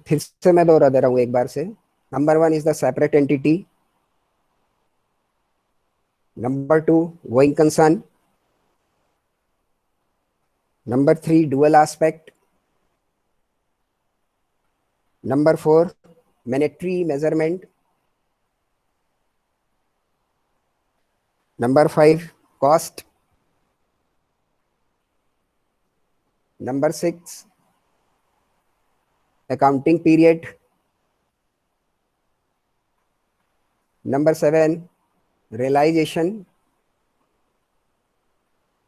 फिर से मैं दोहरा दे रहा हूँ एक बार से। Number 1 is the separate entity, number 2 going concern, number 3 dual aspect, number 4 monetary measurement, number 5 cost, number 6 accounting period, number 7 realization,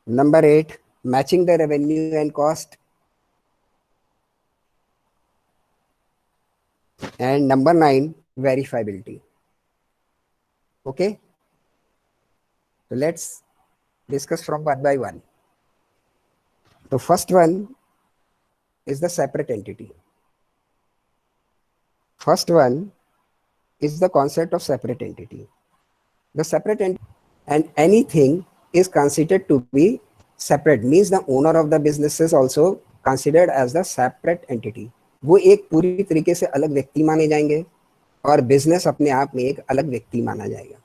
number 8 matching the revenue and cost, and number 9 verifiability. Okay, so let's discuss from one by one. The first one is the separate entity. First one is the concept of separate entity. The separate entity and anything is considered to be separate means the owner of the business is also considered as the separate entity. वो एक पूरी तरीके से अलग व्यक्ति माने जाएंगे और बिजनेस अपने आप में एक अलग व्यक्ति माना जाएगा।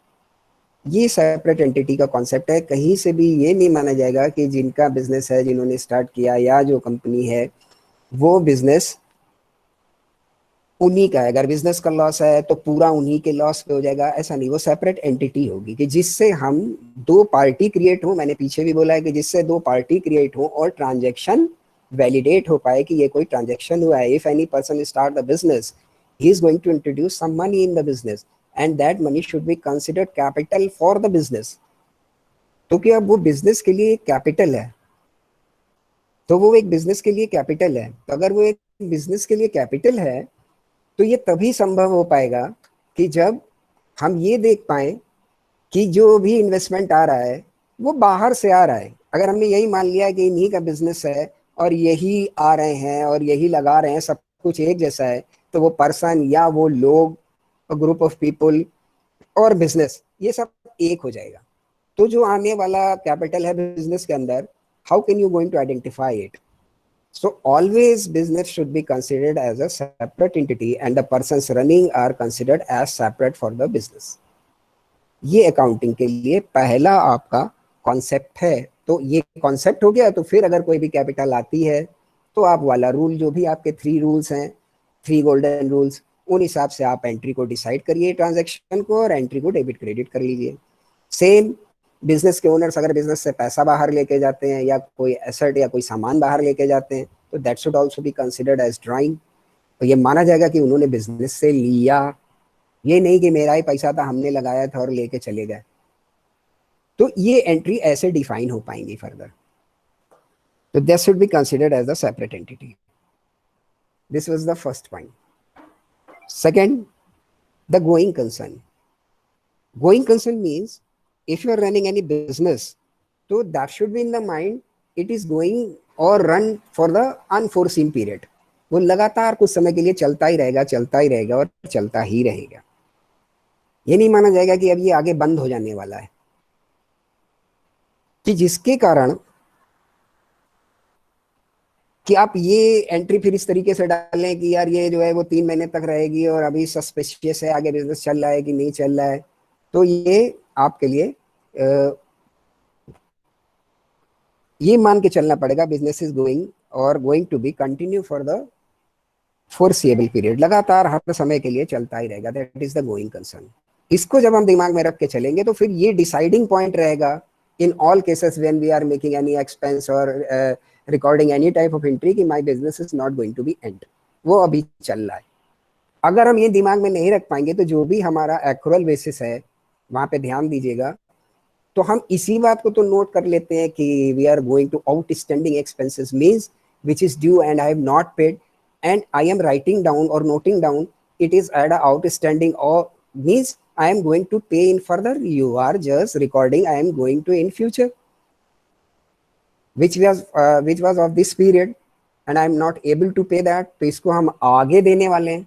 ये सेपरेट एंटिटी का कॉन्सेप्ट है। कहीं से भी ये नहीं माना जाएगा कि जिनका बिजनेस है, जिन्होंने स्टार्ट किया या जो कंपनी है, वो बिजनेस उन्हीं का है। अगर बिजनेस का लॉस है तो पूरा उन्हीं के लॉस पे हो जाएगा, ऐसा नहीं। वो सेपरेट एंटिटी होगी कि जिससे हम दो पार्टी क्रिएट हो। मैंने पीछे भी बोला है कि जिससे दो पार्टी क्रिएट हो और ट्रांजैक्शन वैलिडेट हो पाए कि ये कोई ट्रांजैक्शन हुआ है। If any person start the business, he is going to introduce some money in the business and that money should be considered capital for the business. तो क्या वो बिजनेस के लिए कैपिटल है, तो वो एक बिजनेस के लिए कैपिटल है। तो अगर वो एक बिजनेस के लिए कैपिटल है तो ये तभी संभव हो पाएगा कि जब हम ये देख पाए कि जो भी इन्वेस्टमेंट आ रहा है वो बाहर से आ रहा है। अगर हमने यही मान लिया कि इन्हीं का बिजनेस है और यही आ रहे हैं और यही लगा रहे हैं, सब कुछ एक जैसा है, तो वो पर्सन या वो लोग, ग्रुप ऑफ पीपल और बिजनेस, ये सब एक हो जाएगा। तो जो आने वाला कैपिटल है बिजनेस के अंदर, how can you going to identify it? So always business should be considered as a separate entity and the persons running are considered as separate for the business. ये अकाउंटिंग के लिए पहला आपका concept है। तो ये कॉन्सेप्ट हो गया। तो फिर अगर कोई भी कैपिटल आती है तो आप वाला रूल, जो भी आपके 3 रूल्स हैं, 3 गोल्डन रूल्स, उन हिसाब से आप एंट्री को डिसाइड करिए ट्रांजैक्शन को और एंट्री को डेबिट क्रेडिट कर लीजिए। सेम बिजनेस के ओनर्स अगर बिजनेस से पैसा बाहर लेके जाते हैं या कोई एसेट या कोई सामान बाहर लेके जाते हैं तो that should also be considered as drawing. तो ये माना जाएगा कि उन्होंने बिजनेस से लिया, ये नहीं कि मेरा ही पैसा था, हमने लगाया था और लेके चले गए। तो ये एंट्री ऐसे डिफाइन हो पाएंगी फर्दर। तो that should be considered as a separate entity. This was the first point. Second, the going concern. Going concern means if you are running any business, so that should be in the mind it is going or run for the unforeseen period. वो लगातार कुछ समय के लिए चलता ही रहेगा, चलता ही रहेगा और चलता ही रहेगा। ये नहीं माना जाएगा कि अब ये आगे बंद हो जाने वाला है, कि जिसके कारण कि आप ये एंट्री फिर इस तरीके से डालें कि यार ये जो है वो 3 महीने तक रहेगी और अभी सस्पिशियस है, आगे बिजनेस चल रहा है कि नहीं चल रहा है। तो ये आपके लिए ये मान के चलना पड़ेगा बिजनेस इज गोइंग और going to be continue for the foreseeable period. लगातार हर समय के लिए चलता ही रहेगा, that is the going concern. इसको जब हम दिमाग में रख के चलेंगे तो फिर ये डिसाइडिंग पॉइंट रहेगा in all cases when we are making any expense और recording any type of entry कि my business is not going to be end, वो अभी चल रहा है। अगर हम ये दिमाग में नहीं रख पाएंगे तो जो भी हमारा एक्चुअल बेसिस है वहां पे ध्यान दीजिएगा, तो हम इसी बात को तो नोट कर लेते हैं कि we are going to outstanding expenses means which is due and I have not paid and I am writing down और noting down it is at outstanding और means I am going to pay in further. You are just recording I am going to in future, which was of this period and I am not able to pay that. तो इसको हम आगे देने वाले हैं।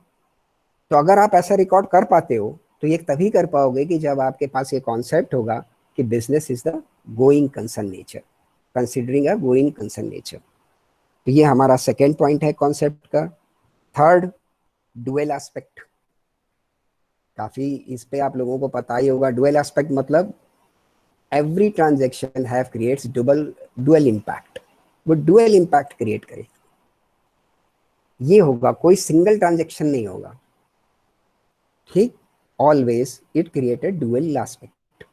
तो अगर आप ऐसा रिकॉर्ड कर पाते हो तो ये तभी कर पाओगे कि जब आपके पास ये कॉन्सेप्ट होगा कि business is the going concern nature, considering a going concern nature. तो ये हमारा सेकेंड पॉइंट है कॉन्सेप्ट का। थर्ड, डुअल एस्पेक्ट, काफी इस पे आप लोगों को पता ही होगा। डुअल एस्पेक्ट मतलब every transaction have creates dual impact, वो डुअल इम्पैक्ट क्रिएट करे, ये होगा, कोई सिंगल ट्रांजेक्शन नहीं होगा, ठीक। Always it created dual aspect.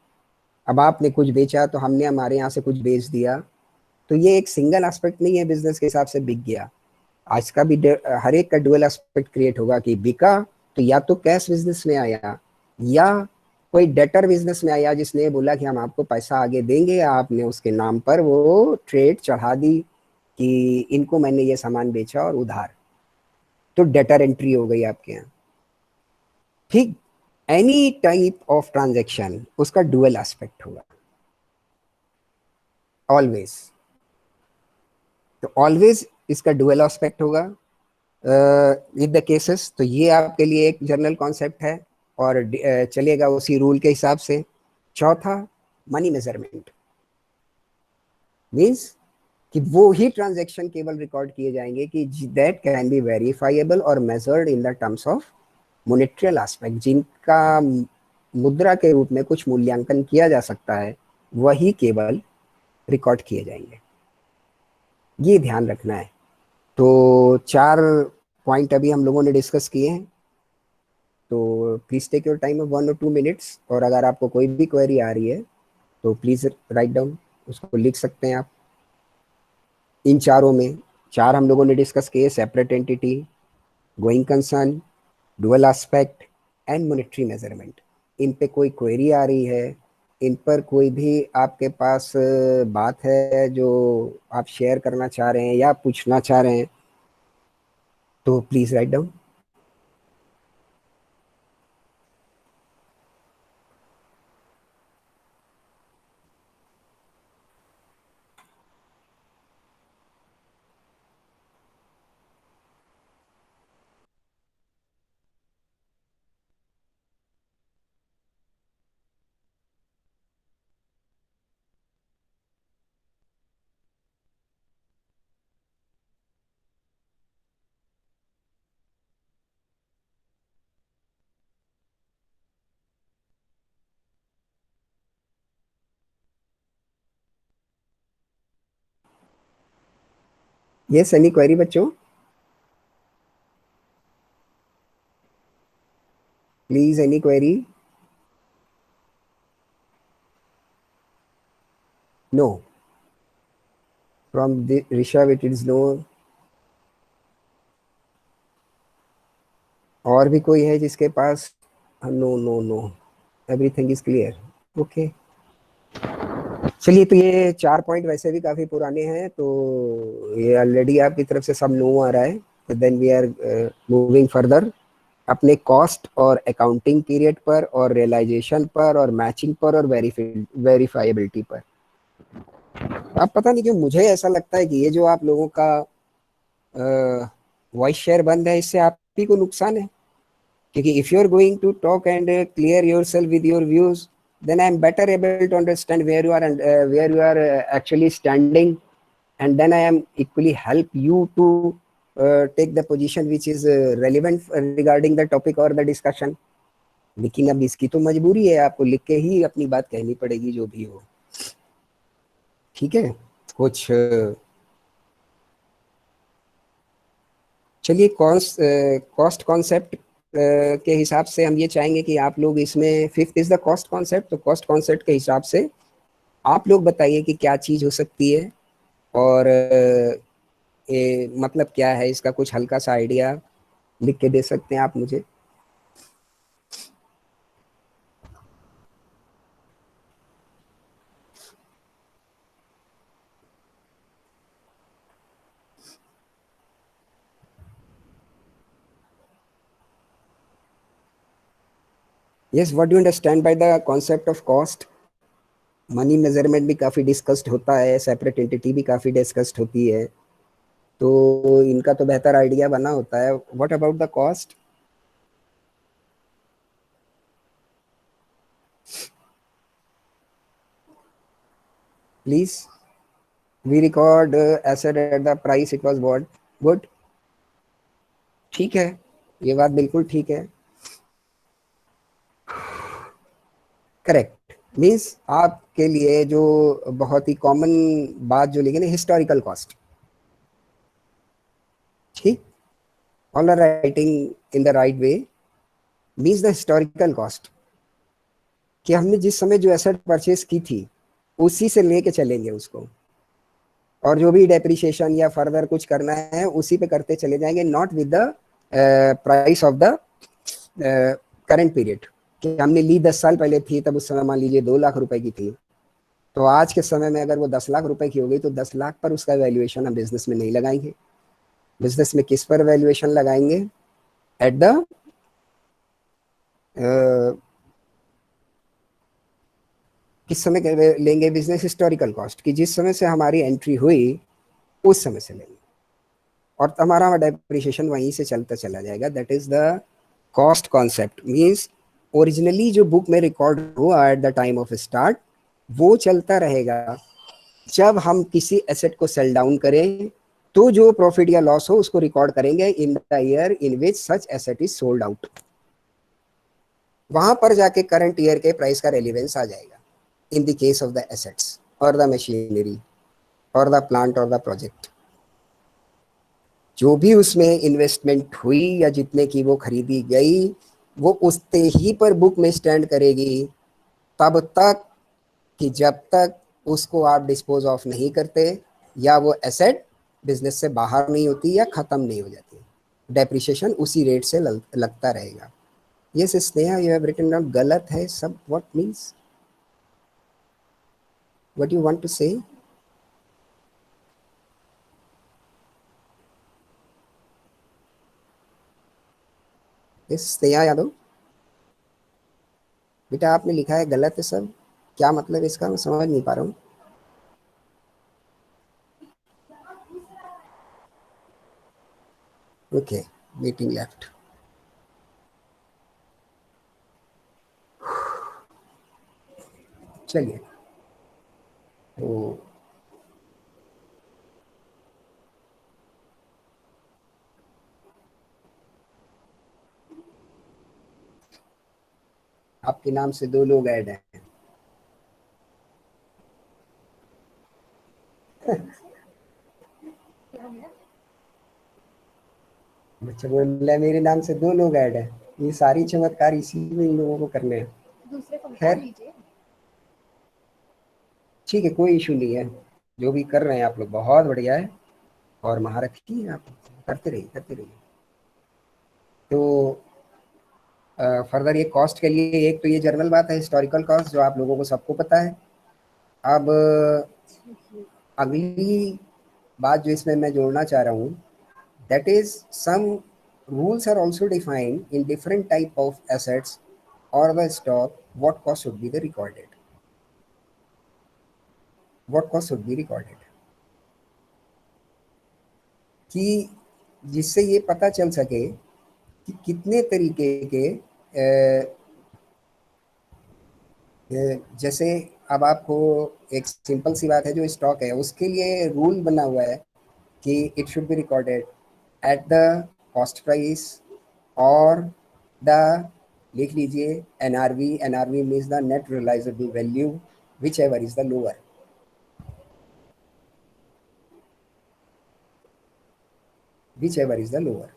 अब आपने कुछ बेचा तो हमने हमारे यहाँ से कुछ बेच दिया, तो ये एक सिंगल एस्पेक्ट नहीं है, बिजनेस के हिसाब से बिक गया। आज का भी हर एक का डुअल एस्पेक्ट क्रिएट होगा कि बिका तो या तो कैश बिजनेस में आया, या कोई डेटर बिजनेस में आया जिसने बोला कि हम आपको पैसा आगे देंगे, आपने उसके नाम पर वो ट्रेड चढ़ा दी कि इनको मैंने ये सामान बेचा और उधार, तो डेटर एंट्री हो गई आपके यहाँ, ठीक। एनी टाइप ऑफ ट्रांजेक्शन उसका डुअल एस्पेक्ट होगा ऑलवेज, तो ऑलवेज इसका डुअल एस्पेक्ट होगा विद द केसेस। तो ये आपके लिए एक जनरल कॉन्सेप्ट है और चलेगा उसी रूल के हिसाब से। चौथा, मनी मेजरमेंट, मींस कि वो ही ट्रांजैक्शन केवल रिकॉर्ड किए जाएंगे कि दैट कैन बी वेरीफाइबल और measured in the terms of Montreal aspect, जिनका मुद्रा के रूप में कुछ मूल्यांकन किया जा सकता है, वही केवल रिकॉर्ड किए जाएंगे, ये ध्यान रखना है। तो 4 पॉइंट अभी हम लोगों ने डिस्कस किए हैं, तो please take your time of 1 or 2 minutes, और अगर आपको कोई भी क्वेरी आ रही है तो प्लीज राइट डाउन, उसको लिख सकते हैं आप। इन चारों में 4 हम लोगों ने डिस्कस किए, separate entity, going concern, dual aspect and monetary measurement. इन पे कोई क्वेरी आ रही है, इन पर कोई भी आपके पास बात है जो आप शेयर करना चाह रहे हैं या पूछना चाह रहे हैं, तो please write down. Yes, any query बच्चों, please any query. No, from Rishabh it is no. और भी कोई है जिसके पास? No no no, everything is clear, okay. चलिए, तो ये 4 पॉइंट वैसे भी काफी पुराने हैं, तो ये ऑलरेडी आपकी तरफ से सब नो आ रहा है। तो then we are moving further अपने कॉस्ट और अकाउंटिंग पीरियड पर और रियलाइजेशन पर और मैचिंग पर और वेरीफाइबिलिटी पर। अब पता नहीं क्यों मुझे ऐसा लगता है कि ये जो आप लोगों का वॉइस शेयर बंद है, इससे आप ही को नुकसान है, क्योंकि if you're going to talk and clear yourself with your views, then I am better able to understand where you are and where you are actually standing, and then I am equally help you to take the position which is relevant regarding the topic or the discussion. लेकिन अब इसकी तो मजबूरी है, आपको लिख के ही अपनी बात कहनी पड़ेगी जो भी हो, ठीक है। कुछ चलिए, कॉस्ट कॉन्सेप्ट के हिसाब से हम ये चाहेंगे कि आप लोग इसमें, fifth is the cost concept, तो कॉस्ट कॉन्सेप्ट के हिसाब से आप लोग बताइए कि क्या चीज हो सकती है, और मतलब क्या है इसका, कुछ हल्का सा आइडिया लिख के दे सकते हैं आप मुझे। Yes, what do understand by the concept of cost? Money measurement भी काफी डिस्कस्ड होता है, सेपरेट एंटिटी भी काफी डिस्कस्ड होती है, तो इनका तो बेहतर आइडिया बना होता है। What about the cost? Please. We record asset at the price it was bought, good, ठीक है। ये बात बिल्कुल ठीक है। करेक्ट। मीन्स आपके लिए जो बहुत ही कॉमन बात जो लिखी ना, हिस्टोरिकल कॉस्ट, ठीक, all are writing in the right way, means the historical cost, कि हमने जिस समय जो एसेट परचेज की थी उसी से लेके चलेंगे उसको, और जो भी डेप्रिसिएशन या फर्दर कुछ करना है उसी पे करते चले जाएंगे, not with the price of the current period, कि हमने ली 10 साल पहले थी, तब उस समय मान लीजिए 2 लाख रुपए की थी, तो आज के समय में अगर वो 10 लाख रुपए की हो गई तो 10 लाख पर उसका वैल्यूएशन हम बिजनेस में नहीं लगाएंगे। बिजनेस में किस पर वैल्यूएशन लगाएंगे? एट द किस समय लेंगे बिजनेस हिस्टोरिकल कॉस्ट, कि जिस समय से हमारी एंट्री हुई उस समय से लेंगे, और हमारा डेप्रिसिएशन वहीं से चलता चला जाएगा। That is the cost concept. Means originally जो बुक में रिकॉर्ड हुआ at the time of start वो चलता रहेगा। जब हम किसी एसेट को सेल डाउन करें तो जो प्रॉफिट या लॉस हो उसको रिकॉर्ड करेंगे in the year in which such asset is sold out. वहां पर जाके करंट ईयर के प्राइस का रेलिवेंस आ जाएगा in the case of the assets और द मशीनरी और द प्लांट और द प्रोजेक्ट। जो भी उसमें इन्वेस्टमेंट हुई या जितने की वो खरीदी गई वो उतने ही पर बुक में स्टैंड करेगी, तब तक कि जब तक उसको आप डिस्पोज ऑफ नहीं करते या वो एसेट बिजनेस से बाहर नहीं होती या खत्म नहीं हो जाती। डेप्रिसिएशन उसी रेट से लगता रहेगा। ये Sneha you have written down गलत है सब। What means, what you want to say? Sneha Yadav, बेटा आपने लिखा है गलत है सब, क्या मतलब इसका मैं समझ नहीं पा रहा हूँ। Okay, meeting left. चलिए, तो आपके नाम से 2 लोग ऐड हैं। बच्चा बोल रहा है मेरे नाम से 2 लोग ऐड हैं। ये सारी चमत्कार इसी में इन लोगों को करने हैं। खैर ठीक है, कोई इशू नहीं है। जो भी कर रहे हैं आप लोग बहुत बढ़िया है, और महारत ही है, आप करते रहिए करते रहिए। तो फर्दर ये कॉस्ट के लिए एक तो ये जनरल बात है हिस्टोरिकल कॉस्ट जो आप लोगों को सबको पता है। अब अगली बात जो इसमें मैं जोड़ना चाह रहा हूँ, that is some rules are also defined in different type of assets or the stock, what cost should be the recorded, what cost should be recorded, कि जिससे ये पता चल सके कि कितने तरीके के जैसे अब आपको एक सिंपल सी बात है, जो स्टॉक है उसके लिए रूल बना हुआ है कि it should be recorded at the cost price or the, लिख लीजिए NRV. NRV means the net realisable value whichever is the lower, whichever is the lower.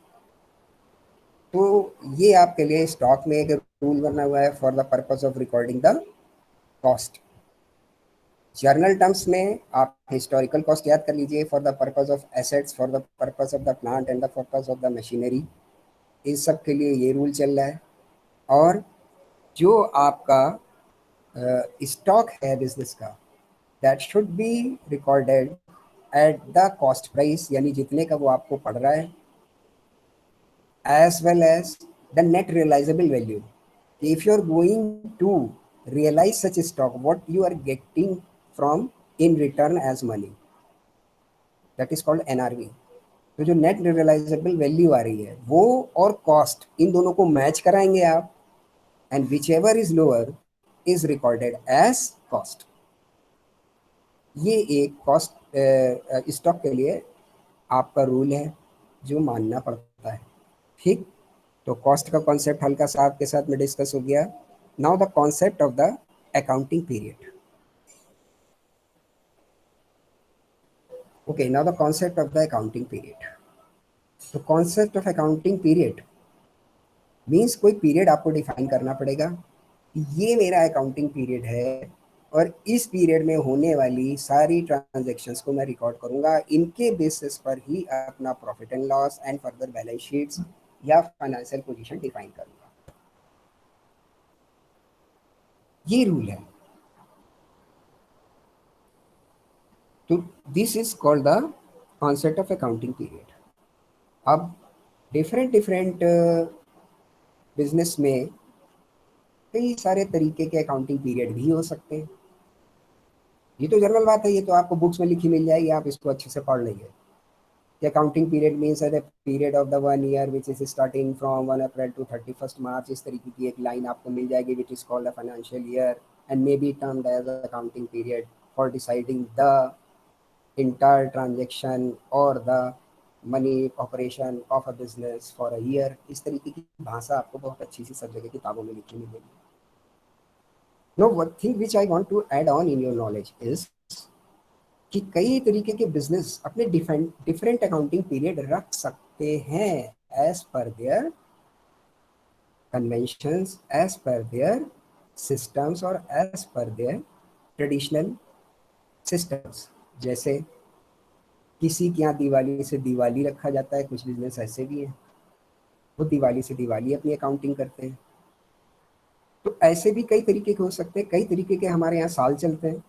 तो ये आपके लिए स्टॉक में एक रूल बना हुआ है for the purpose of recording the cost. Journal terms में आप हिस्टोरिकल कॉस्ट याद कर लीजिए for the purpose of assets, for the purpose of the plant and the purpose of the machinery. इस सब के लिए ये रूल चल रहा है। और जो आपका स्टॉक है बिजनेस का, that should be recorded at the cost price, यानी जितने का वो आपको पड़ रहा है, as well as the net realizable value. If you are going to realize such stock, what you are getting from in return as money, that is called NRV. तो जो नेट रियलाइजेबल वैल्यू आ रही है वो और cost, इन दोनों को match कराएंगे आप, and whichever is lower is recorded as cost. ये एक कॉस्ट स्टॉक के लिए आपका रूल है जो मानना पड़ता है। ठीक, तो कॉस्ट का कॉन्सेप्ट हल्का सा आपके साथ में डिस्कस हो गया. Now the concept of the accounting period. Okay, now the concept of the accounting period. तो concept of accounting period means कोई पीरियड आपको डिफाइन करना पड़ेगा. ये मेरा अकाउंटिंग पीरियड है और इस पीरियड में होने वाली सारी ट्रांजैक्शंस को मैं रिकॉर्ड करूंगा. इनके बेसिस पर ही अपना profit and loss and further balance sheets या फाइनेंशियल पोजीशन डिफाइन करूंगा. ये रूल है. तो this is called the concept of accounting period. अब डिफरेंट डिफरेंट बिजनेस में कई सारे तरीके के अकाउंटिंग पीरियड भी हो सकते हैं. ये तो जनरल बात है, ये तो आपको बुक्स में लिखी मिल जाएगी, आप इसको अच्छे से पढ़ लेंगे. Accounting period means the period of the 1 year which is starting from 1 April to 31st March. इस तरीके की एक लाइन आपको मिल जाएगी which is called a financial year and may be termed as accounting period for deciding the entire transaction और the money operation of a business for a year. इस तरीके की भाषा आपको बहुत अच्छी सी सब जगह किताबों में लिखी मिलेगी. No one thing which I want to add on in your knowledge is कि कई तरीके के बिजनेस अपने डिफरेंट अकाउंटिंग पीरियड रख सकते हैं as per their conventions, as per their systems और as per their traditional systems. जैसे किसी के यहाँ दिवाली से दिवाली रखा जाता है, कुछ बिजनेस ऐसे भी हैं वो दिवाली से दिवाली अपनी अकाउंटिंग करते हैं. तो ऐसे भी कई तरीके के हो सकते हैं. कई तरीके के हमारे यहाँ साल चलते हैं.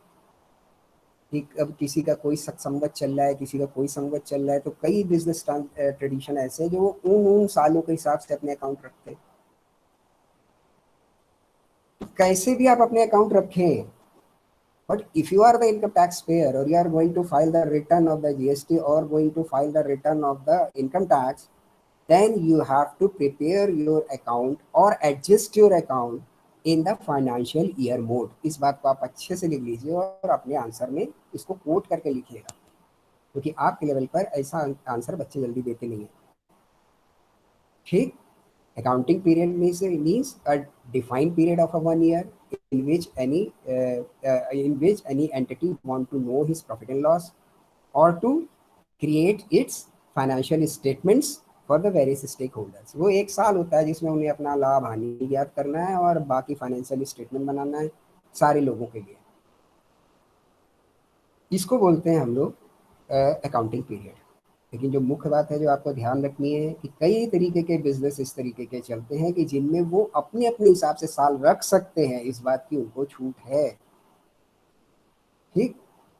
अब किसी का कोई संवत चल रहा है, किसी का कोई संवत चल रहा है, तो कई बिजनेस ट्रेडिशन ऐसे हैं जो उन सालों के हिसाब से अपने अकाउंट रखते हैं. तो कैसे भी आप अपने अकाउंट रखें, but if you are the income tax payer और you are going to file the return of the GST और going to file the return of the income tax, then you have to prepare your account or adjust your account in the financial year mode. इस बात को आप अच्छे से लिख लीजिए और अपने आंसर में इसको कोट करके लिखिएगा, क्योंकि आपके लेवल पर ऐसा आंसर बच्चे जल्दी देते नहीं है. ठीक. Accounting period means a defined period of a 1 year in which any entity want to know his profit and loss or to create its financial statements for the various stakeholders. वो एक साल होता है जिसमें उन्हें अपना लाभ हानि ज्ञात करना है और बाकी फाइनेंशियल स्टेटमेंट बनाना है सारे लोगों के लिए. इसको बोलते हैं हम लोग अकाउंटिंग पीरियड. लेकिन जो मुख्य बात है जो आपको ध्यान रखनी है कि कई तरीके के बिजनेस इस तरीके के चलते हैं कि जिनमें वो अपने अपने हिसाब से साल रख सकते हैं, इस बात की उनको छूट है. ठीक.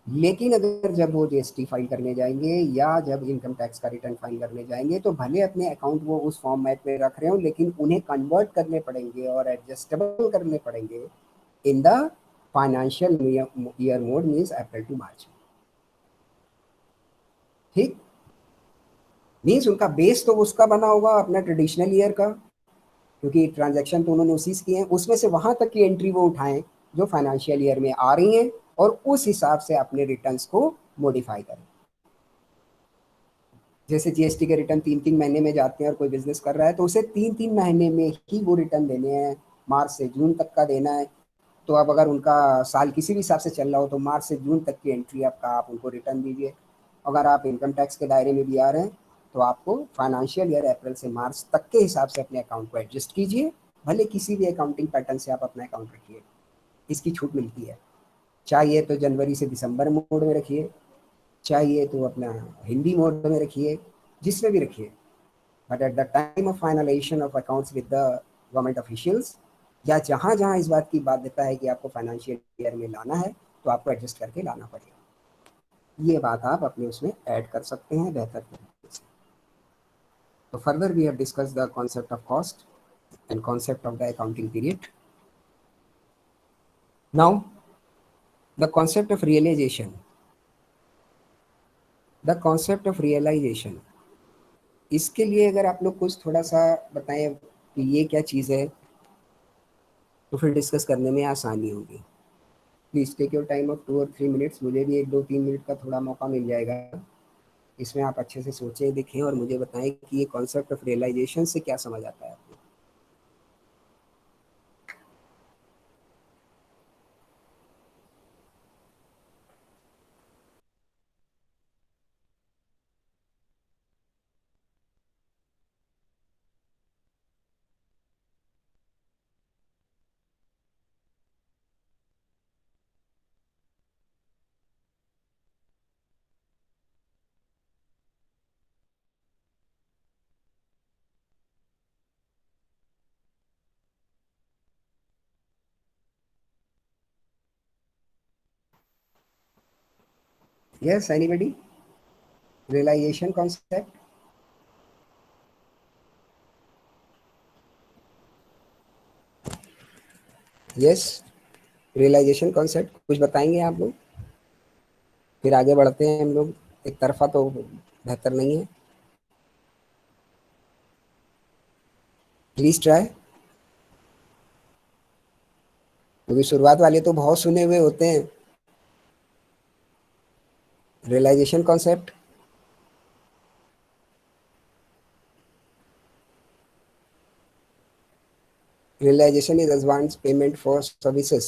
लेकिन अगर जब वो जीएसटी फाइल करने जाएंगे या जब इनकम टैक्स का रिटर्न फाइल करने जाएंगे तो भले अपने अकाउंट वो उस फॉर्मेट में रख रहे हो, लेकिन उन्हें कन्वर्ट करने पड़ेंगे और एडजस्टेबल करने पड़ेंगे in the financial year mode means April to March. ठीक. मीन्स उनका बेस तो उसका बना होगा अपना ट्रेडिशनल ईयर का, क्योंकि ट्रांजैक्शन तो उन्होंने उसी से किए हैं, उसमें से वहां तक की एंट्री वो उठाएं जो फाइनेंशियल ईयर में आ रही हैं और उस हिसाब से अपने रिटर्न्स को मॉडिफाई करें. जैसे जीएसटी के रिटर्न 3-3 महीने में जाते हैं और कोई बिजनेस कर रहा है तो उसे 3-3 महीने में ही वो रिटर्न देने हैं. मार्च से जून तक का देना है. तो अब अगर उनका साल किसी भी हिसाब से चल रहा हो तो मार्च से जून तक की एंट्री आपका आप उनको रिटर्न दीजिए. अगर आप इनकम टैक्स के दायरे में भी आ रहे हैं तो आपको फाइनेंशियल ईयर अप्रैल से मार्च तक के हिसाब से अपने अकाउंट को एडजस्ट कीजिए. भले किसी भी अकाउंटिंग पैटर्न से आप अपना अकाउंट रखिए, इसकी छूट मिलती है. चाहिए तो जनवरी से दिसंबर मोड में रखिए, चाहिए तो अपना हिंदी मोड में रखिए, जिसमें भी रखिए. But at the time of finalisation of accounts with the government officials या जहाँ जहाँ इस बात की बाध्यता है कि आपको फाइनेंशियल ईयर में लाना है तो आपको एडजस्ट करके लाना पड़ेगा. ये बात आप अपने उसमें ऐड कर सकते हैं बेहतर तरीके से. तो further we have discuss the concept of cost and concept of the accounting period. Now the concept of realisation. The concept of realisation, इसके लिए अगर आप लोग कुछ थोड़ा सा बताएं कि ये क्या चीज़ है तो फिर डिस्कस करने में आसानी होगी. Please take your time of 2 or 3 minutes. मुझे भी 1-2-3 मिनट का थोड़ा मौका मिल जाएगा. इसमें आप अच्छे से सोचें, देखें और मुझे बताएं कि ये कॉन्सेप्ट ऑफ रियलाइजेशन से क्या समझ आता है आपको. Yes, anybody? Realization concept? Yes, realisation concept कुछ बताएंगे आप लोग, फिर आगे बढ़ते हैं हम लोग। एक तरफा तो बेहतर नहीं है, प्लीज ट्राई, क्योंकि शुरुआत वाले तो बहुत सुने हुए होते हैं। Realisation concept, realization is advance payment for services.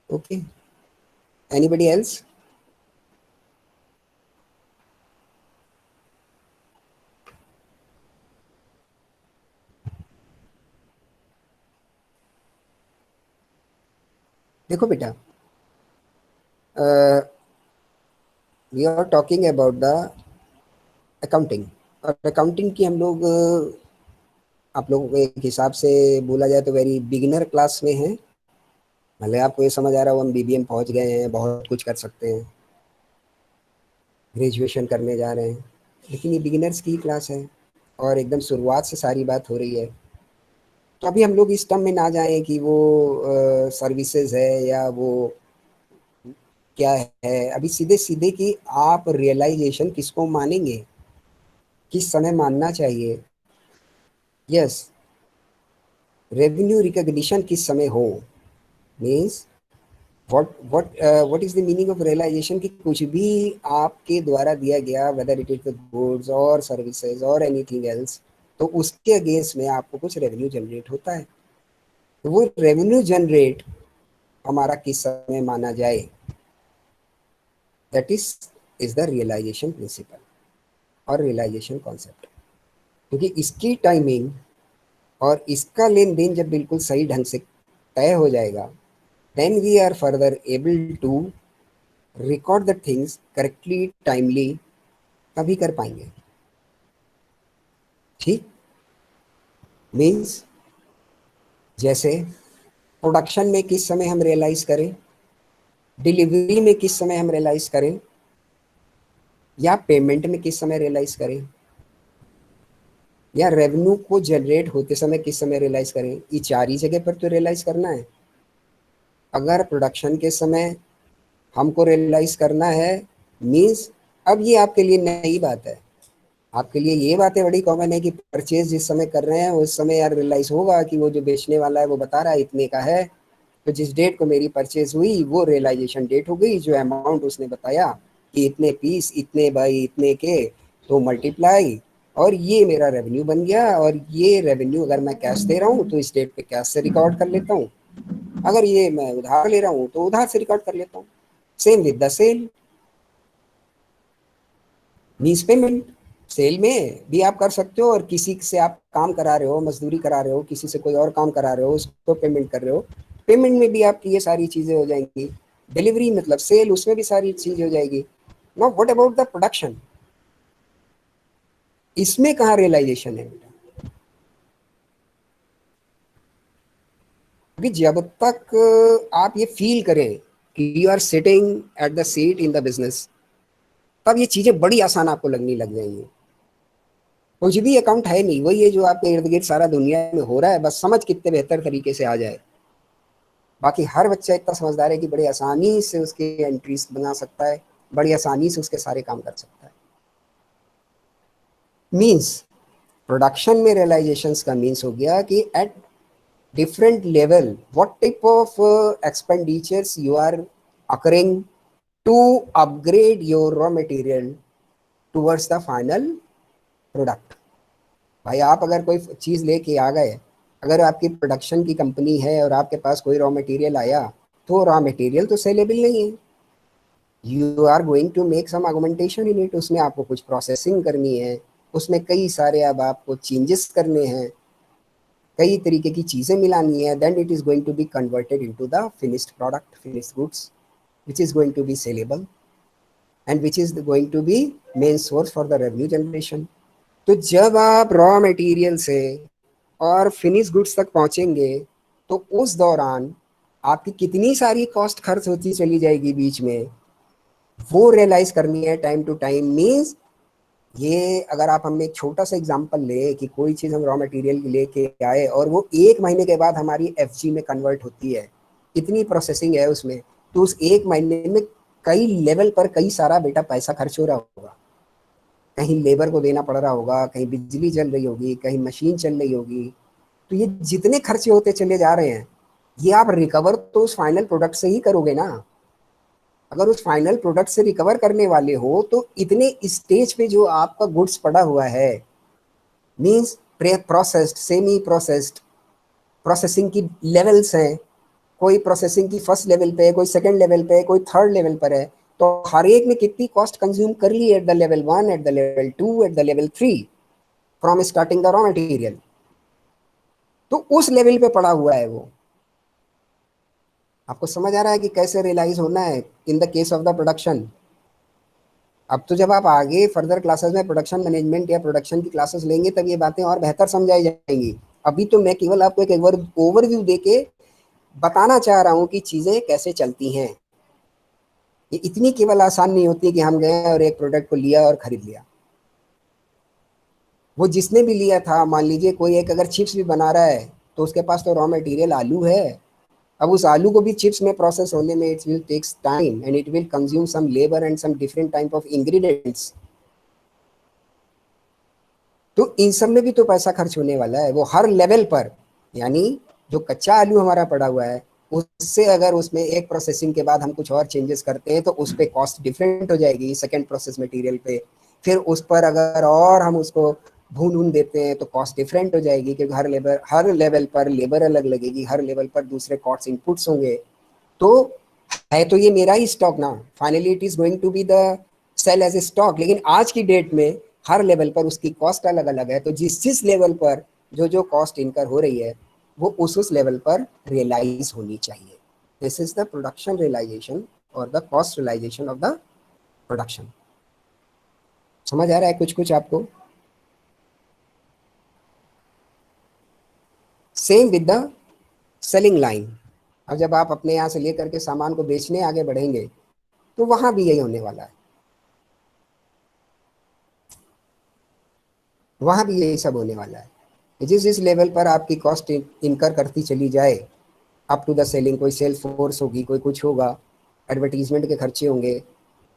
Okay, anybody else? देखो बेटा, we are talking about the accounting, और अकाउंटिंग की हम लोग आप लोगों के एक हिसाब से बोला जाए तो वेरी बिगिनर क्लास में है। भले आपको ये समझ आ रहा हो हम बीबीएम पहुंच गए हैं, बहुत कुछ कर सकते हैं, ग्रेजुएशन करने जा रहे हैं, लेकिन ये बिगिनर्स की क्लास है और एकदम शुरुआत से सारी बात हो रही है। तो अभी हम लोग इस टर्म में ना जाएं कि वो सर्विसेज है या वो क्या है। अभी सीधे सीधे कि आप रियलाइजेशन किसको मानेंगे, किस समय मानना चाहिए। यस, रेवेन्यू रिकॉग्निशन किस समय हो, means what is the meaning of realisation, कि कुछ भी आपके द्वारा दिया गया, whether it is the goods or services or anything else, तो उसके अगेंस्ट में आपको कुछ रेवेन्यू जनरेट होता है। तो वो रेवेन्यू जनरेट हमारा किस समय माना जाए, that is the realisation principle or realisation concept. क्योंकि इसकी टाइमिंग और इसका लेन देन जब बिल्कुल सही ढंग से तय हो जाएगा, then we are further able to record the things correctly, timely, तभी कर पाएंगे। ठीक, मीन्स जैसे प्रोडक्शन में किस समय हम रियलाइज करें, डिलीवरी में किस समय हम रियलाइज करें, या पेमेंट में किस समय रियलाइज करें, या रेवेन्यू को जनरेट होते समय किस समय रियलाइज करें, ये चार ही जगह पर तो रियलाइज करना है। अगर प्रोडक्शन के समय हमको रियलाइज करना है, मीन्स अब ये आपके लिए नई बात है, आपके लिए ये बातें बड़ी कॉमन है कि परचेज जिस समय कर रहे हैं उस समय यार रियलाइज होगा कि वो जो बेचने वाला है वो बता रहा है इतने का है, तो जिस डेट को मेरी परचेज हुई वो रियलाइजेशन डेट हो गई। जो अमाउंट उसने बताया कि इतने पीस इतने बाई इतने के, तो मल्टीप्लाई, और ये मेरा रेवेन्यू बन गया। और ये रेवेन्यू अगर मैं कैश दे रहा हूँ तो इस डेट पे कैश से रिकॉर्ड कर लेता हूँ, अगर ये मैं उधार ले रहा हूँ तो उधार से रिकॉर्ड कर लेता हूँ। Same with the sale, means payment. Sale में भी आप कर सकते हो, और किसी से आप काम करा रहे हो, मजदूरी करा रहे हो, किसी से कोई और काम करा रहे हो, उसको पेमेंट कर रहे हो, पेमेंट में भी आपकी ये सारी चीजें हो जाएंगी। डिलीवरी मतलब सेल, उसमें भी सारी चीजें हो जाएगी। Now what about the production, इसमें कहाँ रियलाइजेशन है बेटा? अभी जब तक आप ये फील करें कि you are sitting at the seat in the business, तब ये चीजें बड़ी आसान आपको लगने लग जाएंगी। कुछ भी अकाउंट है नहीं, वही है जो आपके इर्द गिर्द सारा दुनिया में हो रहा है, बस समझ कितने बेहतर तरीके से आ जाए। बाकी हर बच्चा इतना समझदार है कि बड़ी आसानी से उसके एंट्रीज बना सकता है, बड़ी आसानी से उसके सारे काम कर सकता है। मीन्स प्रोडक्शन में रियलाइजेशंस का मीन्स हो गया कि eight different level what type of expenditures you are occurring to upgrade your raw material towards the final product। भाई आप अगर कोई चीज़ लेके आ गए, अगर आपकी प्रोडक्शन की कंपनी है और आपके पास कोई रॉ मटेरियल आया, तो रॉ मटेरियल तो सेलेबल नहीं है, you are going to make some augmentation in it, उसमें आपको कुछ प्रोसेसिंग करनी है, उसमें कई सारे अब आपको चेंजेस करने हैं, कई तरीके की चीज़ें मिलानी है, then it is going to be converted into the finished product, finished goods, which is going to be sellable and which is going to be main source for the revenue generation। तो जब आप raw material से और finish goods तक पहुंचेंगे, तो उस दौरान आपकी कितनी सारी कॉस्ट खर्च होती चली जाएगी बीच में, वो रियलाइज करनी है टाइम टू टाइम। मीन्स ये अगर आप हमें एक छोटा सा एग्जांपल ले कि कोई चीज़ हम रॉ मटेरियल लेके आए और वो 1 महीने के बाद हमारी एफजी में कन्वर्ट होती है, इतनी प्रोसेसिंग है उसमें, तो उस 1 महीने में कई लेवल पर कई सारा बेटा पैसा खर्च हो रहा होगा। कहीं लेबर को देना पड़ रहा होगा, कहीं बिजली चल रही होगी, कहीं मशीन चल रही होगी। तो ये जितने खर्चे होते चले जा रहे हैं, ये आप रिकवर तो उस फाइनल प्रोडक्ट से ही करोगे ना। अगर उस फाइनल प्रोडक्ट से रिकवर करने वाले हो तो इतने स्टेज पे जो आपका गुड्स पड़ा हुआ है, means processed, semi processed, processing की लेवल्स हैं। कोई प्रोसेसिंग की फर्स्ट लेवल पे है, कोई सेकंड लेवल पे है, कोई थर्ड लेवल पर है। तो हर एक ने कितनी कॉस्ट कंज्यूम कर ली at the level 1, at the level 2, at the level 3, from starting the raw material. तो उस लेवल पे पड़ा हुआ है वो। आपको समझ आ रहा है कि कैसे रियलाइज होना है in the case of the production. अब तो जब आप आगे फर्दर क्लासेस में प्रोडक्शन मैनेजमेंट या प्रोडक्शन की क्लासेस लेंगे तब ये बातें और बेहतर समझाई जाएंगी। अभी तो मैं केवल आपको एक ओवरव्यू देके बताना चाह रहा हूँ कि चीज़ें कैसे चलती हैं। ये इतनी केवल आसान नहीं होती कि हम गए और एक प्रोडक्ट को लिया और खरीद लिया। वो जिसने भी लिया था, मान लीजिए कोई एक अगर चिप्स भी बना रहा है तो उसके पास तो रॉ मटेरियल आलू है। अब उस आलू को भी चिप्स में प्रोसेस होने में it will takes time and it will consume some labour and some different type of ingredients. तो इन सब में भी तो पैसा खर्च होने वाला है, वो हर लेवल पर। यानी जो कच्चा आलू हमारा पड़ा हुआ है, उससे अगर उसमें एक प्रोसेसिंग के बाद हम कुछ और चेंजेस करते हैं तो उस पर कॉस्ट डिफरेंट हो जाएगी सेकेंड प्रोसेस मटेरियल पे। फिर उस पर अगर और हम उसको भून भून देते हैं तो कॉस्ट डिफरेंट हो जाएगी, क्योंकि हर लेवल पर लेबर अलग लगेगी, हर लेवल पर दूसरे कॉस्ट इनपुट्स होंगे। तो है तो ये मेरा ही स्टॉक ना, finally it is going to be the sale as a stock, लेकिन आज की डेट में हर लेवल पर उसकी कॉस्ट अलग अलग है। तो जिस जिस लेवल पर जो जो कॉस्ट इनकर हो रही है वो उस लेवल पर रियलाइज होनी चाहिए। This is the production realisation और the cost realisation of the production. समझ आ रहा है कुछ कुछ आपको? Same with the selling line. अब जब आप अपने यहाँ से लेकर के सामान को बेचने आगे बढ़ेंगे तो वहां भी यही होने वाला है, वहां भी यही सब होने वाला है। जिस जिस लेवल पर आपकी कॉस्ट इनकर करती चली जाए अप टू द सेलिंग, कोई सेल फोर्स होगी, कोई कुछ होगा, एडवर्टीजमेंट के खर्चे होंगे,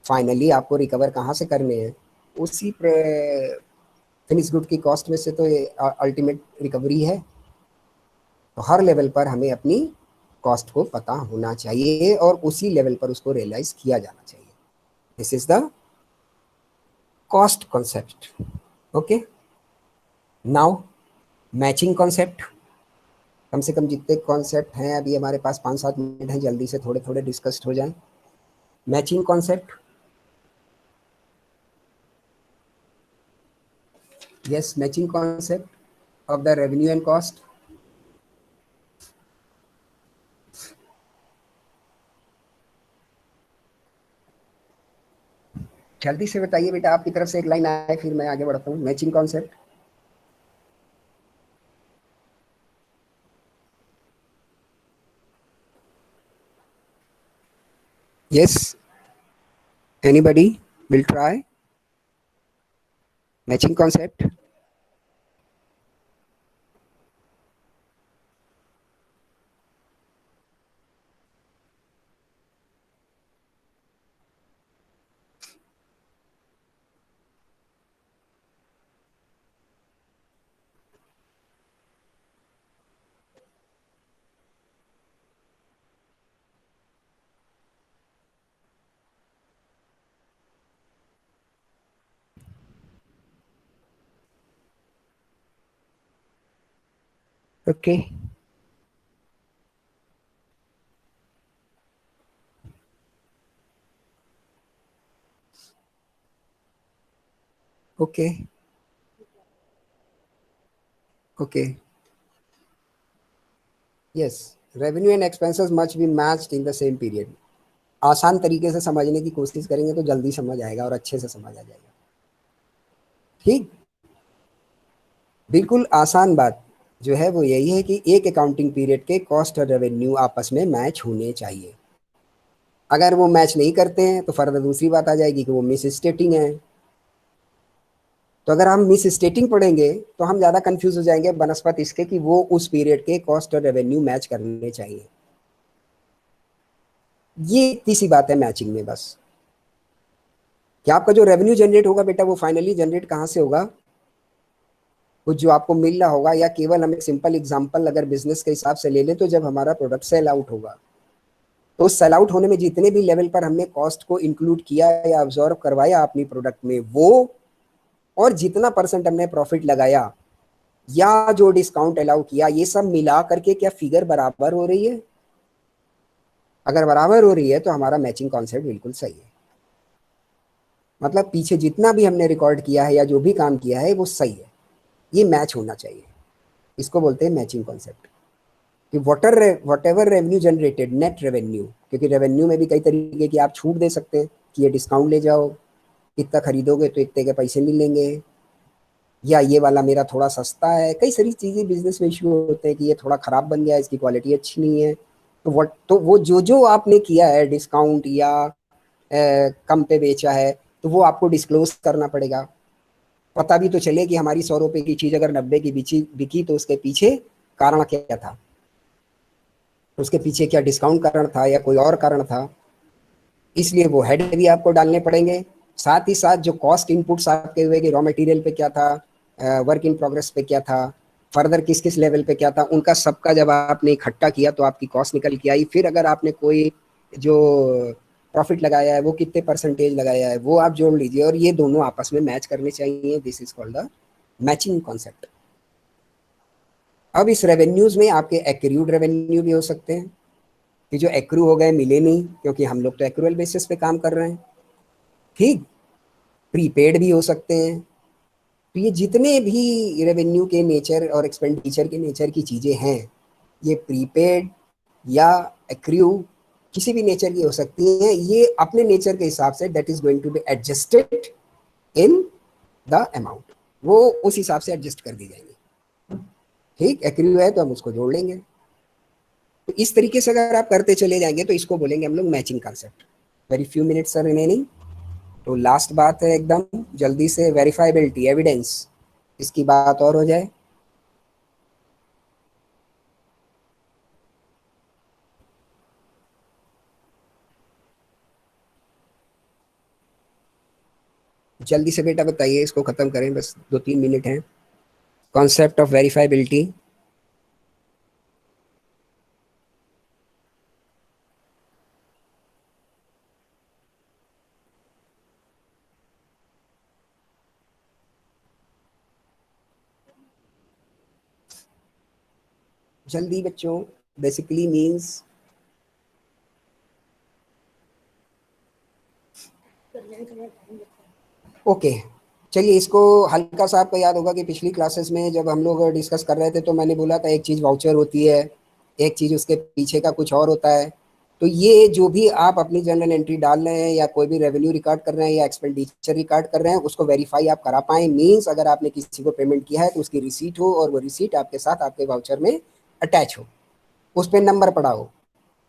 फाइनली आपको रिकवर कहाँ से करने हैं? उसी फिनिश गुड की कॉस्ट में से तो ये अल्टीमेट रिकवरी है। तो हर लेवल पर हमें अपनी कॉस्ट को पता होना चाहिए और उसी लेवल पर उसको रियलाइज किया जाना चाहिए। This is the cost concept. Okay, now matching concept. कम से कम जितने कॉन्सेप्ट हैं अभी हमारे पास 5-7 मिनट हैं, जल्दी से थोड़े थोड़े डिस्कस्ड हो जाएं। Matching concept, yes, matching concept of the revenue and cost. जल्दी से बताइए बेटा, आपकी तरफ से एक लाइन आए फिर मैं आगे बढ़ता हूँ। Matching concept. Yes, anybody will try matching concept? Okay, okay, okay, yes. Revenue and expenses much be matched in the same period. आसान तरीके से समझने की कोशिश करेंगे तो जल्दी समझ आएगा और अच्छे से समझ आ जाएगा। ठीक, बिल्कुल आसान बात जो है वो यही है कि एक अकाउंटिंग पीरियड के कॉस्ट और रेवेन्यू आपस में मैच होने चाहिए। अगर वो मैच नहीं करते हैं तो फर्दर दूसरी बात आ जाएगी कि वो मिस स्टेटिंग है। तो अगर हम मिस स्टेटिंग पढ़ेंगे तो हम ज़्यादा कंफ्यूज हो जाएंगे बनस्पत इसके कि वो उस पीरियड के कॉस्ट और रेवेन्यू मैच करने चाहिए। ये इतनी सी बात है मैचिंग में बस, कि आपका जो रेवेन्यू जनरेट होगा बेटा वो फाइनली जनरेट कहाँ से होगा, कुछ जो आपको मिल रहा होगा, या केवल हम एक सिंपल एग्जांपल अगर बिजनेस के हिसाब से ले लें तो जब हमारा प्रोडक्ट सेल आउट होगा, तो सेल आउट होने में जितने भी लेवल पर हमने कॉस्ट को इंक्लूड किया या ऑब्जॉर्व करवाया अपनी प्रोडक्ट में वो, और जितना परसेंट हमने प्रॉफिट लगाया या जो डिस्काउंट अलाउ किया, ये सब मिला करके क्या फिगर बराबर हो रही है? अगर बराबर हो रही है तो हमारा मैचिंग कॉन्सेप्ट बिल्कुल सही है। मतलब पीछे जितना भी हमने रिकॉर्ड किया है या जो भी काम किया है वो सही है, ये मैच होना चाहिए। इसको बोलते हैं मैचिंग कॉन्सेप्ट। कि what ever revenue generated, net revenue, क्योंकि रेवेन्यू में भी कई तरीके की आप छूट दे सकते हैं कि ये डिस्काउंट ले जाओ, इतना खरीदोगे तो इतने के पैसे मिलेंगे, या ये वाला मेरा थोड़ा सस्ता है। कई सारी चीज़ें बिजनेस में इशू होते हैं कि ये थोड़ा ख़राब बन गया है, इसकी क्वालिटी अच्छी नहीं है। तो वो जो जो आपने किया है डिस्काउंट या कम पे बेचा है, तो वो आपको डिस्क्लोज करना पड़ेगा। पता भी तो चले कि हमारी 100 रुपए की चीज़ अगर 90 की बिकी तो उसके पीछे कारण क्या था, उसके पीछे क्या डिस्काउंट कारण था या कोई और कारण था। इसलिए वो हेड भी आपको डालने पड़ेंगे। साथ ही साथ जो कॉस्ट इनपुट्स आपके हुए कि रॉ मटेरियल पे क्या था, वर्क इन प्रोग्रेस पे क्या था, फर्दर किस किस लेवल पे क्या था, उनका सबका जब आपने इकट्ठा किया तो आपकी कॉस्ट निकल के आई। फिर अगर आपने कोई जो प्रॉफिट लगाया है वो कितने परसेंटेज लगाया है वो आप जोड़ लीजिए, और ये दोनों आपस में मैच करने चाहिए। This is called the matching concept. अब इस रेवेन्यूज में आपके एक्रूड रेवेन्यू भी हो सकते हैं कि जो एक्रू हो गए मिले नहीं, क्योंकि हम लोग तो एक्रूअल बेसिस पे काम कर रहे हैं। ठीक, प्रीपेड भी हो सकते हैं। तो ये जितने भी रेवेन्यू के नेचर और एक्सपेंडिचर के नेचर की चीज़ें हैं, ये प्रीपेड या एक्रू किसी भी नेचर की हो सकती हैं। ये अपने नेचर के हिसाब से that is going to be adjusted in the amount, वो उस हिसाब से एडजस्ट कर दी जाएंगी। ठीक, एक्रू है तो हम उसको जोड़ लेंगे। तो इस तरीके से अगर आप करते चले जाएंगे तो इसको बोलेंगे हम लोग matching concept. Very few minutes are remaining. तो लास्ट बात है एकदम जल्दी से, वेरीफाइबिलिटी, एविडेंस, इसकी बात और हो जाए। जल्दी से बेटा बताइए, इसको खत्म करें, बस 2-3 मिनट हैं। Concept of verifiability. जल्दी बच्चों, बेसिकली मीन्स ओके। चलिए, इसको हल्का सा आपको याद होगा कि पिछली क्लासेस में जब हम लोग डिस्कस कर रहे थे तो मैंने बोला था एक चीज़ वाउचर होती है, एक चीज़ उसके पीछे का कुछ और होता है। तो ये जो भी आप अपनी जर्नल एंट्री डाल रहे हैं या कोई भी रेवेन्यू रिकॉर्ड कर रहे हैं या एक्सपेंडिचर रिकॉर्ड कर रहे हैं, उसको वेरीफाई आप करा पाएँ। मीन्स अगर आपने किसी को पेमेंट किया है तो उसकी रिसीट हो और वो रिसीट आपके साथ आपके वाउचर में अटैच हो, उस पर नंबर पड़ा हो।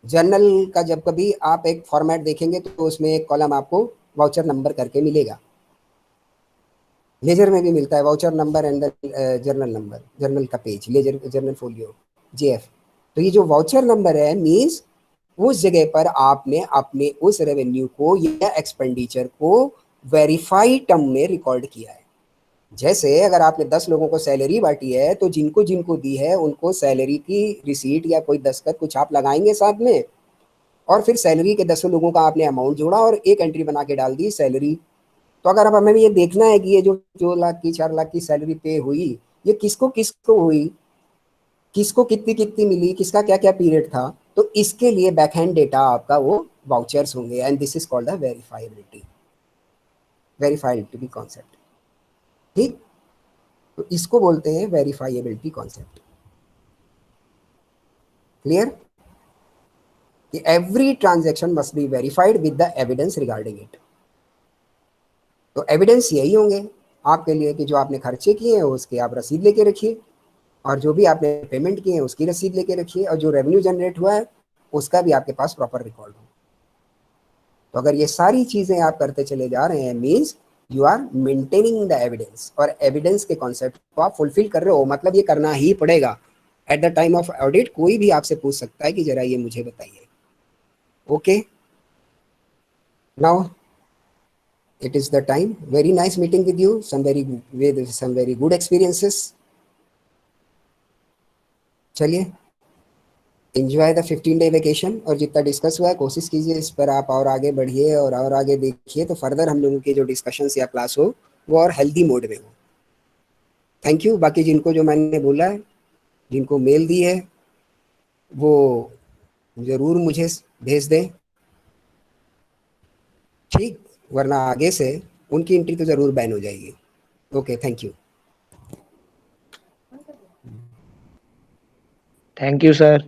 जर्नल का जब कभी आप एक फॉर्मेट देखेंगे तो उसमें एक कॉलम आपको वाउचर नंबर करके मिलेगा। लेजर में भी मिलता है voucher number and journal number, journal का page, ledger journal folio, JF. तो ये जो वाउचर नंबर है मीन्स उस जगह पर आपने अपने उस रेवेन्यू को या एक्सपेंडिचर को वेरीफाई टर्म में रिकॉर्ड किया है। जैसे अगर आपने 10 लोगों को सैलरी बांटी है तो जिनको जिनको दी है उनको सैलरी की रिसीट या कोई दस्तखत कुछ आप लगाएंगे साथ में, और फिर सैलरी के 10 लोगों का आपने अमाउंट जोड़ा और एक एंट्री बना के डाल दी सैलरी। तो अगर अब हमें ये देखना है कि ये जो 2 लाख की 4 लाख की सैलरी पे हुई, ये किसको किसको हुई, किसको कितनी कितनी मिली, किसका क्या क्या पीरियड था, तो इसके लिए बैकहैंड डेटा आपका वो वाउचर्स होंगे। And this is called the verifiability, verifiability concept. ठीक, तो इसको बोलते हैं वेरीफाइबिलिटी कॉन्सेप्ट। क्लियर? कि every transaction must be verified with the evidence regarding it. तो एविडेंस यही होंगे आपके लिए कि जो आपने खर्चे किए हैं उसके आप रसीद लेके रखिए, और जो भी आपने पेमेंट किए हैं उसकी रसीद लेके रखिए, और जो रेवेन्यू जनरेट हुआ है उसका भी आपके पास प्रॉपर रिकॉर्ड हो। तो अगर ये सारी चीजें आप करते चले जा रहे हैं, means you are maintaining the evidence, और एविडेंस के कॉन्सेप्ट को आप फुलफिल कर रहे हो, मतलब ये करना ही पड़ेगा। At the time of audit कोई भी आपसे पूछ सकता है कि जरा ये मुझे बताइए। Okay, now it is the time. Very nice meeting with you, some very good experiences. चलिए, enjoy the 15-day vacation, और जितना डिस्कस हुआ है कोशिश कीजिए इस पर आप और आगे बढ़िए और आगे देखिए, तो फर्दर हम लोगों की जो डिस्कशंस या क्लास हो वो और हेल्दी मोड में हो। Thank you. बाकी जिनको जो मैंने बोला है, जिनको मेल दी है, वो ज़रूर मुझे भेज दें, ठीक, वरना आगे से उनकी एंट्री तो ज़रूर बैन हो जाएगी। Okay, thank you. Thank you sir.